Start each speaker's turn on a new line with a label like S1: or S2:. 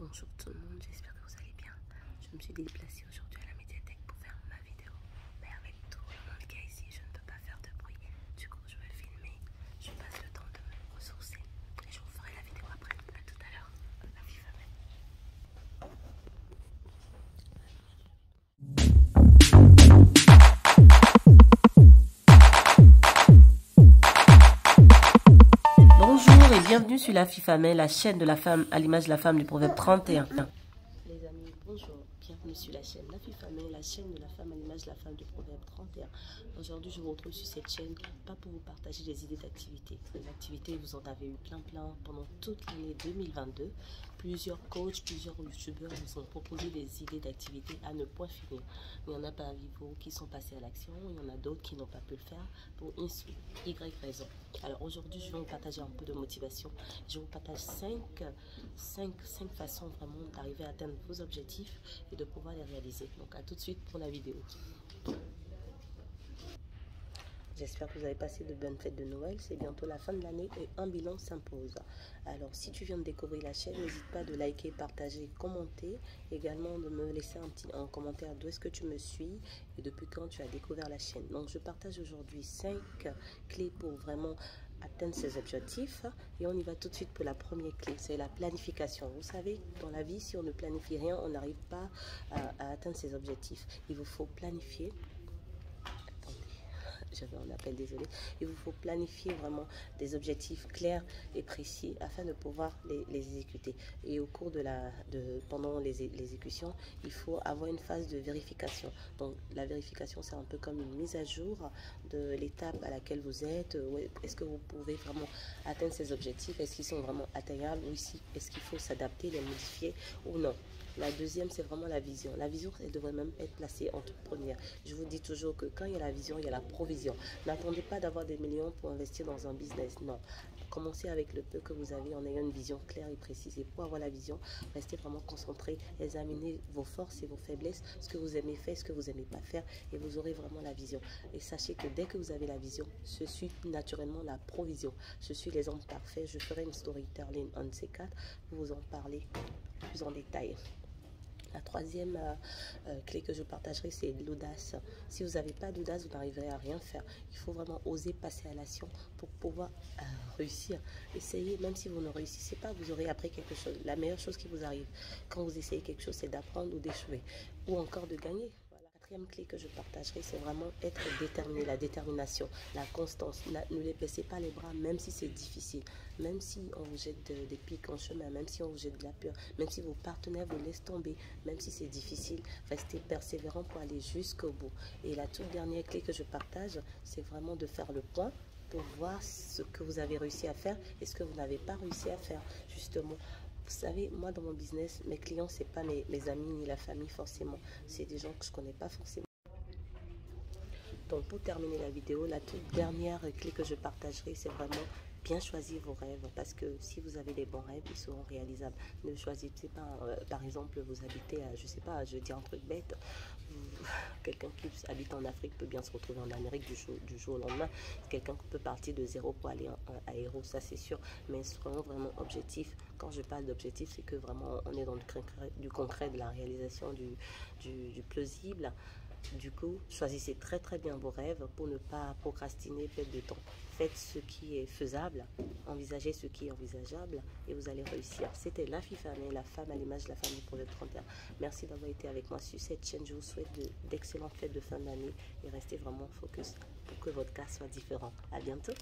S1: Bonjour tout le monde, j'espère que vous allez bien. Je me suis déplacée aujourd'hui à la médiathèque pour faire ma vidéo. Mais avec tout le monde qui est ici, je ne peux pas faire de bruit. Du coup, je vais filmer. Je passe le temps de me ressourcer. Et je vous ferai la vidéo après. À tout à l'heure. La vie famille. Bonjour et bienvenue sur La Fifamel, la chaîne de la femme à l'image de la femme du proverbe 31. Les amis, bonjour, bienvenue sur la chaîne La Fifamel, la chaîne de la femme à l'image de la femme du proverbe 31. Aujourd'hui, je vous retrouve sur cette chaîne, pas pour vous partager des idées d'activités. Les activités, vous en avez eu plein pendant toute l'année 2022. Plusieurs coachs, plusieurs youtubeurs vous ont proposé des idées d'activités à ne point finir. Il y en a parmi vous qui sont passés à l'action, il y en a d'autres qui n'ont pas pu le faire pour une Y raison. Alors aujourd'hui, je vais vous partager un peu de motivation. Je vous partage 5 façons vraiment d'arriver à atteindre vos objectifs et de pouvoir les réaliser. Donc à tout de suite pour la vidéo. J'espère que vous avez passé de bonnes fêtes de Noël. C'est bientôt la fin de l'année et un bilan s'impose. Alors, si tu viens de découvrir la chaîne, n'hésite pas de liker, partager, commenter. Également, de me laisser un commentaire d'où est-ce que tu me suis et depuis quand tu as découvert la chaîne. Donc, je partage aujourd'hui 5 clés pour vraiment atteindre ses objectifs. Et on y va tout de suite pour la première clé, c'est la planification. Vous savez, dans la vie, si on ne planifie rien, on n'arrive pas à atteindre ses objectifs. Il vous faut planifier. J'avais un appel, désolé. Il vous faut planifier vraiment des objectifs clairs et précis afin de pouvoir les exécuter. Et au cours pendant l'exécution, il faut avoir une phase de vérification. Donc la vérification, c'est un peu comme une mise à jour de l'étape à laquelle vous êtes. Est-ce que vous pouvez vraiment atteindre ces objectifs? Est-ce qu'ils sont vraiment atteignables? Ou est-ce qu'il faut s'adapter, les modifier ou non? La deuxième, c'est vraiment la vision. La vision, elle devrait même être placée en toute première. Je vous dis toujours que quand il y a la vision, il y a la provision. N'attendez pas d'avoir des millions pour investir dans un business. Non. Commencez avec le peu que vous avez en ayant une vision claire et précise. Et pour avoir la vision, restez vraiment concentré. Examinez vos forces et vos faiblesses, ce que vous aimez faire, ce que vous n'aimez pas faire. Et vous aurez vraiment la vision. Et sachez que dès que vous avez la vision, ce suit naturellement la provision. Je suis l'exemple parfait. Je ferai une storytelling un de ces 4 pour vous en parler plus en détail. La troisième clé que je partagerai, c'est l'audace. Si vous n'avez pas d'audace, vous n'arriverez à rien faire. Il faut vraiment oser passer à l'action pour pouvoir réussir. Essayez, même si vous ne réussissez pas, vous aurez appris quelque chose. La meilleure chose qui vous arrive quand vous essayez quelque chose, c'est d'apprendre ou d'échouer, ou encore de gagner. La quatrième clé que je partagerai, c'est vraiment être déterminé, la détermination, la constance. Ne les baissez pas les bras, même si c'est difficile, même si on vous jette des pics en chemin, même si on vous jette de la peur, même si vos partenaires vous laissent tomber, même si c'est difficile, restez persévérant pour aller jusqu'au bout. Et la toute dernière clé que je partage, c'est vraiment de faire le point pour voir ce que vous avez réussi à faire et ce que vous n'avez pas réussi à faire, justement. Vous savez, moi dans mon business, mes clients, ce n'est pas mes amis ni la famille forcément. C'est des gens que je ne connais pas forcément. Donc pour terminer la vidéo, la toute dernière clé que je partagerai, c'est vraiment bien choisir vos rêves. Parce que si vous avez des bons rêves, ils seront réalisables. Ne choisissez pas, par exemple, vous habitez à, je sais pas, je dis un truc bête. Quelqu'un qui habite en Afrique peut bien se retrouver en Amérique du jour au lendemain. Quelqu'un peut partir de zéro pour aller à héros, ça c'est sûr. Mais soyons vraiment objectifs. Quand je parle d'objectif, c'est que vraiment on est dans du concret, de la réalisation du plausible. Du coup, choisissez très bien vos rêves pour ne pas procrastiner, perdre de temps. Faites ce qui est faisable, envisagez ce qui est envisageable et vous allez réussir. C'était La Fifamel, la femme à l'image de la femme du proverbe 31. Merci d'avoir été avec moi sur cette chaîne. Je vous souhaite d'excellentes fêtes de fin d'année et restez vraiment focus pour que votre cas soit différent. À bientôt.